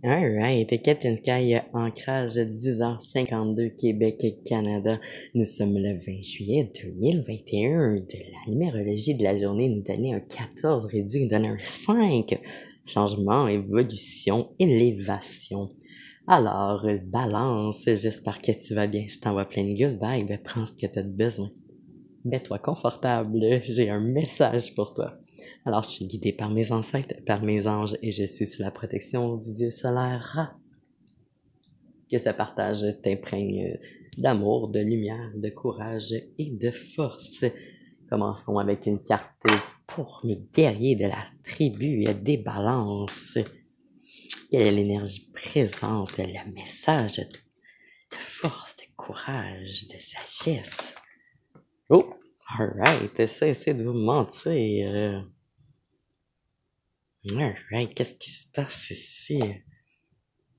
Alright, Captain Sky, ancrage 10h52, Québec, Canada. Nous sommes le 20 juillet 2021. De la numérologie de la journée nous donnait un 14 réduit, nous donne un 5. Changement, évolution, élévation. Alors, balance, j'espère que tu vas bien. Je t'envoie plein de good vibes. Prends ce que tu as besoin. Mets-toi confortable, j'ai un message pour toi. Alors, je suis guidé par mes ancêtres, par mes anges, et je suis sous la protection du dieu solaire Ra. Que ce partage t'imprègne d'amour, de lumière, de courage et de force. Commençons avec une carte pour mes guerriers de la tribu des balances. Quelle est l'énergie présente, le message de force, de courage, de sagesse? Oh, alright, cessez de vous mentir. Alright, qu'est-ce qui se passe ici?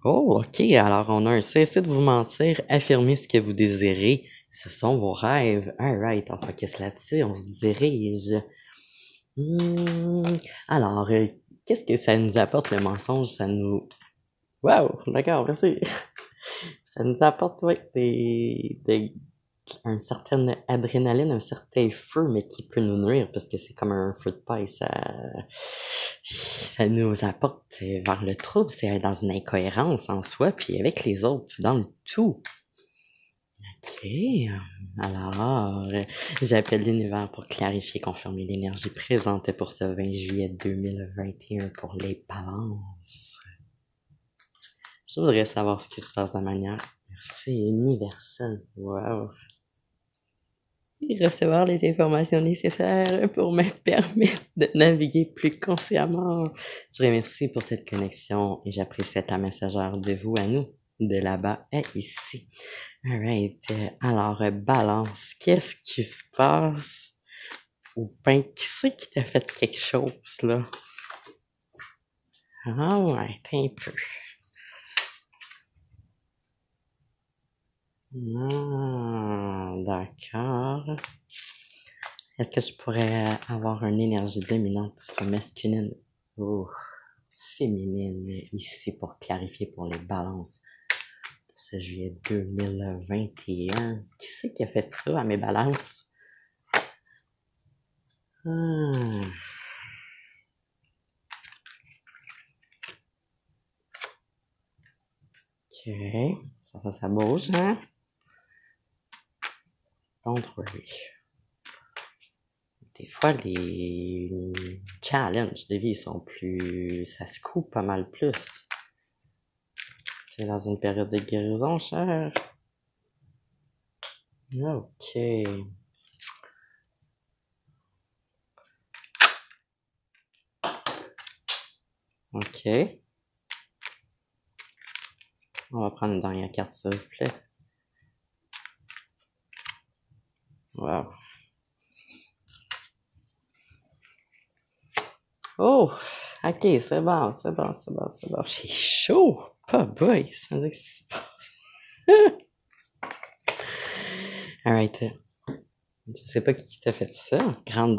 Oh, ok, alors on a un cessez de vous mentir, affirmez ce que vous désirez, ce sont vos rêves. Alright, on focus là-dessus, on se dirige. Alors, qu'est-ce que ça nous apporte le mensonge? Ça nous... Wow, d'accord, merci. Ça nous apporte, ouais, une certaine adrénaline, un certain feu, mais qui peut nous nuire parce que c'est comme un feu de paille. Ça nous apporte vers le trouble, c'est dans une incohérence en soi, puis avec les autres, dans le tout. Ok, alors, j'appelle l'univers pour clarifier, confirmer l'énergie présente pour ce 20 juillet 2021 pour les balances. Je voudrais savoir ce qui se passe de manière assez universelle. Wow. Et recevoir les informations nécessaires pour me permettre de naviguer plus consciemment. Je remercie pour cette connexion et j'apprécie la messagère de vous à nous, de là-bas à ici. Alright, alors balance, qu'est-ce qui se passe? Ou bien, qui c'est qui t'a fait quelque chose, là? Ah ouais, un peu. D'accord. Est-ce que je pourrais avoir une énergie dominante qui soit masculine ou féminine ici pour clarifier pour les balances pour ce juillet 2021? Qui c'est qui a fait ça à mes balances? Ok, ça bouge, hein? Don't worry. Des fois, les challenges de vie sont plus... Ça se coupe pas mal plus. C'est dans une période de guérison, cher. Ok. Ok. On va prendre une dernière carte, s'il vous plaît. Wow. Oh! Ok, c'est bon. J'ai chaud! Pas boy! Ça veut dire que c'est pas... Alright. Je sais pas qui t'a fait ça. Grande...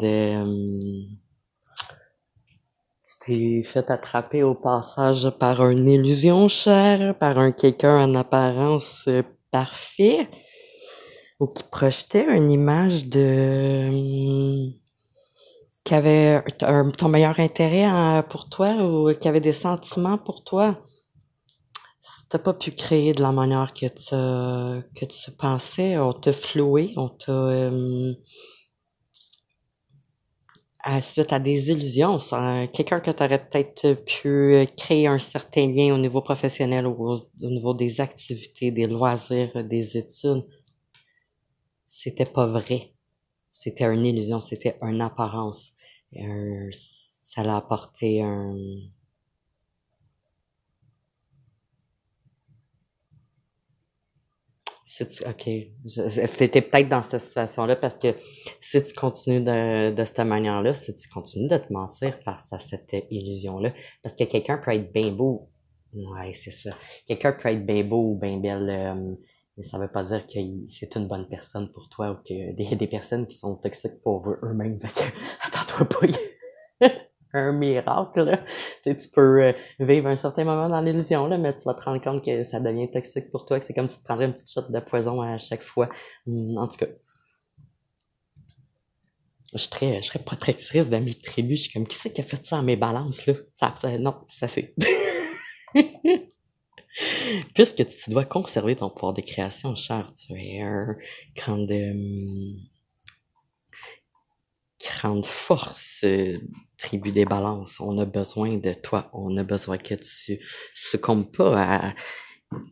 Tu t'es fait attraper au passage par une illusion, cher, par un quelqu'un en apparence parfait, ou qui projetait une image de... qui avait ton meilleur intérêt pour toi, ou qui avait des sentiments pour toi. Si t'as pas pu créer de la manière que tu pensais, on t'a floué, on t'a... suite à des illusions, quelqu'un que tu aurais peut-être pu créer un certain lien au niveau professionnel ou au niveau des activités, des loisirs, des études, c'était pas vrai. C'était une illusion, c'était une apparence. Ça l'a apporté un... Ok, c'était peut-être dans cette situation-là parce que si tu continues de cette manière-là, si tu continues de te mentir face à cette illusion-là, parce que quelqu'un peut être bien beau, ouais, c'est ça. Quelqu'un peut être bien beau ou bien belle, mais ça veut pas dire que c'est une bonne personne pour toi ou qu'il y a des personnes qui sont toxiques pour eux-mêmes. Attends-toi pas. un miracle, là. Tu peux vivre un certain moment dans l'illusion, là, mais tu vas te rendre compte que ça devient toxique pour toi, que c'est comme si tu prendrais une petite shot de poison à chaque fois. En tout cas, je serais protectrice de mes tribus. Je suis comme, qui c'est qui a fait ça à mes balances, là? Non, ça c'est. Puisque tu dois conserver ton pouvoir de création, cher, tu es un grande, grande force, tribu des balances. On a besoin de toi. On a besoin que tu succombes pas à,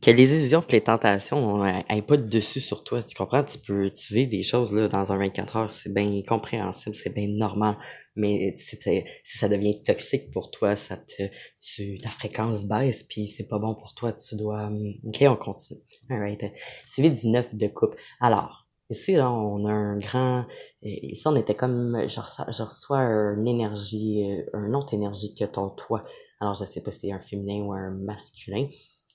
que les illusions et les tentations aient pas de dessus sur toi. Tu comprends? Tu vis des choses, là, dans un 24 heures. C'est bien compréhensible, c'est bien normal. Mais si ça devient toxique pour toi, ta fréquence baisse puis c'est pas bon pour toi. Tu dois, ok, on continue. Alright. Suivi du 9 de coupe. Alors, ici, là, on a un grand, ici, on était comme, je reçois une énergie, une autre énergie que ton toi. Alors, je sais pas si c'est un féminin ou un masculin.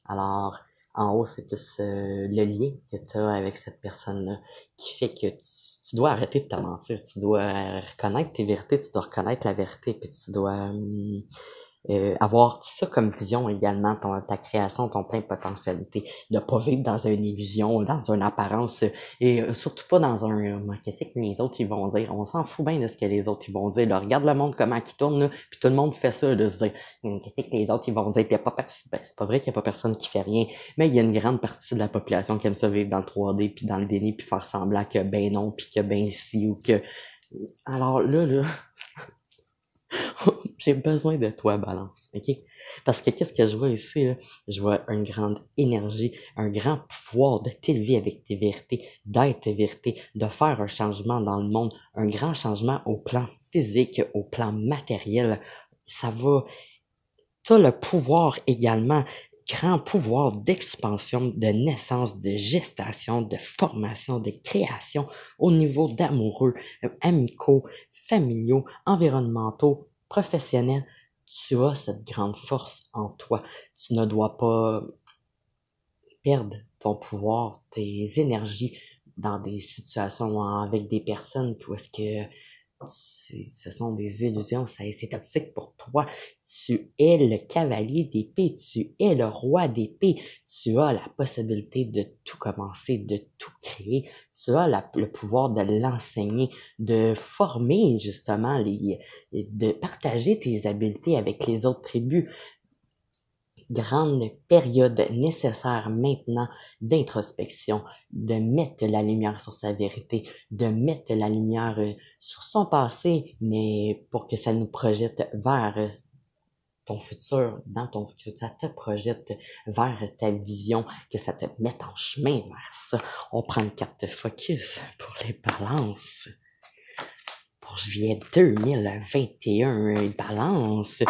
Alors, en haut, c'est plus le lien que tu as avec cette personne-là qui fait que tu dois arrêter de te mentir. Tu dois reconnaître tes vérités, tu dois reconnaître la vérité, puis tu dois avoir ça comme vision également, ta création, ton plein de potentialité, de pas vivre dans une illusion, dans une apparence, et surtout pas dans un qu'est-ce que les autres ils vont dire. On s'en fout bien de ce que les autres ils vont dire. Là, regarde le monde comment il tourne, là, puis tout le monde fait ça, de se dire qu'est-ce que les autres ils vont dire. Puis c'est pas vrai qu'il y a pas personne qui fait rien, mais il y a une grande partie de la population qui aime ça vivre dans le 3D, puis dans le déni, puis faire semblant que ben non, puis que ben si, ou que... Alors là... J'ai besoin de toi, Balance, ok? Parce que qu'est-ce que je vois ici, là? Je vois une grande énergie, un grand pouvoir de t'élever avec tes vérités, d'être tes vérités, de faire un changement dans le monde, un grand changement au plan physique, au plan matériel. Ça va, t'as le pouvoir également, grand pouvoir d'expansion, de naissance, de gestation, de formation, de création au niveau d'amoureux, amicaux, familiaux, environnementaux, professionnels. Tu as cette grande force en toi. Tu ne dois pas perdre ton pouvoir, tes énergies dans des situations avec des personnes où est-ce que ce sont des illusions, c'est toxique pour toi. Tu es le cavalier d'épée, tu es le roi d'épée, tu as la possibilité de tout commencer, de tout créer, tu as le pouvoir de l'enseigner, de former justement, de partager tes habiletés avec les autres tribus. Grande période nécessaire maintenant d'introspection, de mettre la lumière sur sa vérité, de mettre la lumière sur son passé, mais pour que ça nous projette vers ton futur, dans ton futur, ça te projette vers ta vision, que ça te mette en chemin vers ça. On prend une carte focus pour les balances. Pour juillet 2021, Balance,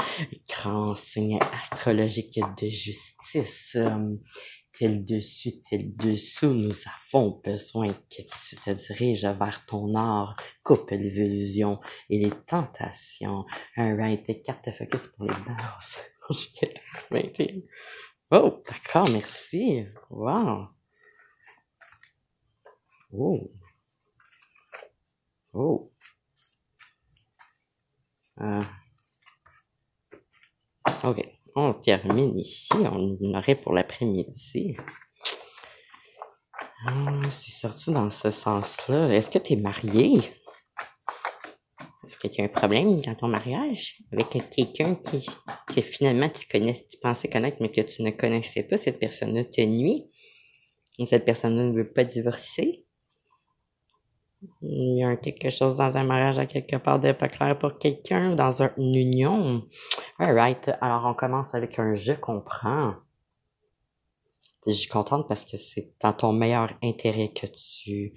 grand signe astrologique de justice. Tel dessus, tel dessous, nous avons besoin que tu te diriges vers ton art, coupe les illusions et les tentations. Alright, carte focus pour les balances. Pour juillet 2021. Oh, d'accord, merci. Wow. Oh. Oh. Ok, on termine ici. On aurait pour l'après-midi. C'est sorti dans ce sens-là. Est-ce que tu es marié? Est-ce que tu as un problème dans ton mariage avec quelqu'un que finalement tu pensais connaître, mais que tu ne connaissais pas? Cette personne-là te nuit? Ou cette personne-là ne veut pas divorcer? Il y a quelque chose dans un mariage à quelque part de pas clair pour quelqu'un, dans une union. Alright, alors on commence avec un je comprends. Je suis contente parce que c'est dans ton meilleur intérêt que tu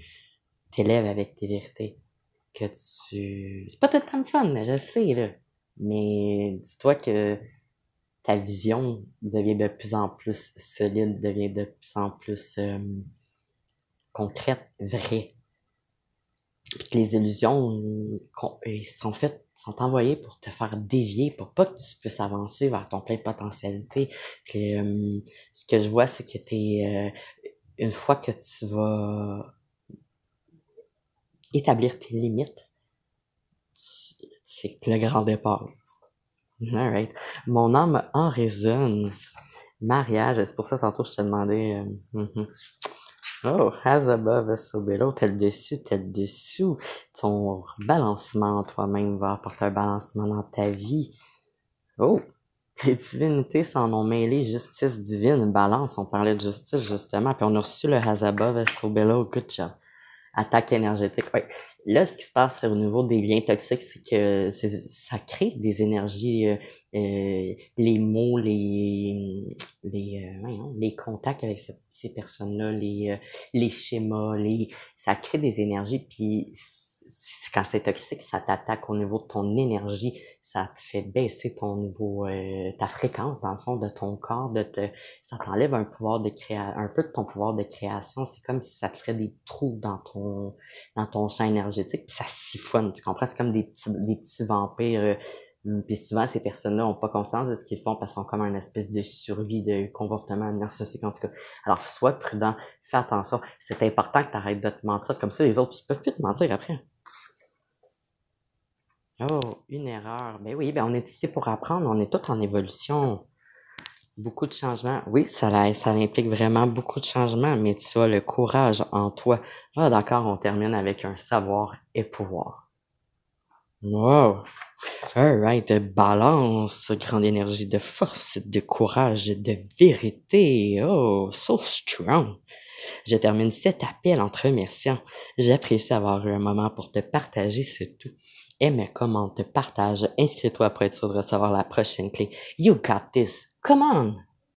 t'élèves avec tes vérités. C'est pas tout le temps le fun, je sais, là. Mais dis-toi que ta vision devient de plus en plus solide, devient de plus en plus concrète, vraie. Puis que les illusions sont envoyées pour te faire dévier, pour pas que tu puisses avancer vers ton plein de potentialité. Puis, ce que je vois, c'est que une fois que tu vas établir tes limites, c'est le grand départ. Alright. Mon âme en résonne. Mariage, c'est pour ça tantôt je te demandais. Oh, as above, so below, tel dessus, tel dessous. Ton balancement en toi-même va apporter un balancement dans ta vie. Oh, les divinités s'en ont mêlé, justice divine, balance. On parlait de justice justement, puis on a reçu le as above, so below, good job. Attaque énergétique, ouais. Là, ce qui se passe au niveau des liens toxiques, c'est que ça crée des énergies, les mots, voyons, les contacts avec ces personnes-là, les schémas, ça crée des énergies, puis quand c'est toxique, ça t'attaque au niveau de ton énergie, ça te fait baisser ton niveau, ta fréquence dans le fond de ton corps, ça t'enlève un pouvoir un peu de ton pouvoir de création. C'est comme si ça te ferait des trous dans ton champ énergétique, puis ça siphonne, tu comprends? C'est comme des petits vampires. Puis souvent, ces personnes-là ont pas conscience de ce qu'ils font parce qu'ils sont comme une espèce de survie de comportement narcissique, en tout cas. Alors, sois prudent, fais attention. C'est important que tu arrêtes de te mentir. Comme ça, les autres, ils peuvent plus te mentir après. Oh, une erreur. Ben oui, ben on est ici pour apprendre. On est tous en évolution. Beaucoup de changements. Oui, ça implique vraiment beaucoup de changements, mais tu as le courage en toi. Ah, d'accord, on termine avec un savoir et pouvoir. Wow. Alright, balance, grande énergie de force, de courage, de vérité. Oh, so strong. Je termine cet appel en te remerciant. J'apprécie avoir eu un moment pour te partager ce tout. Aime, commente, partage, inscris-toi pour être sûr de recevoir la prochaine clé. You got this. Come on!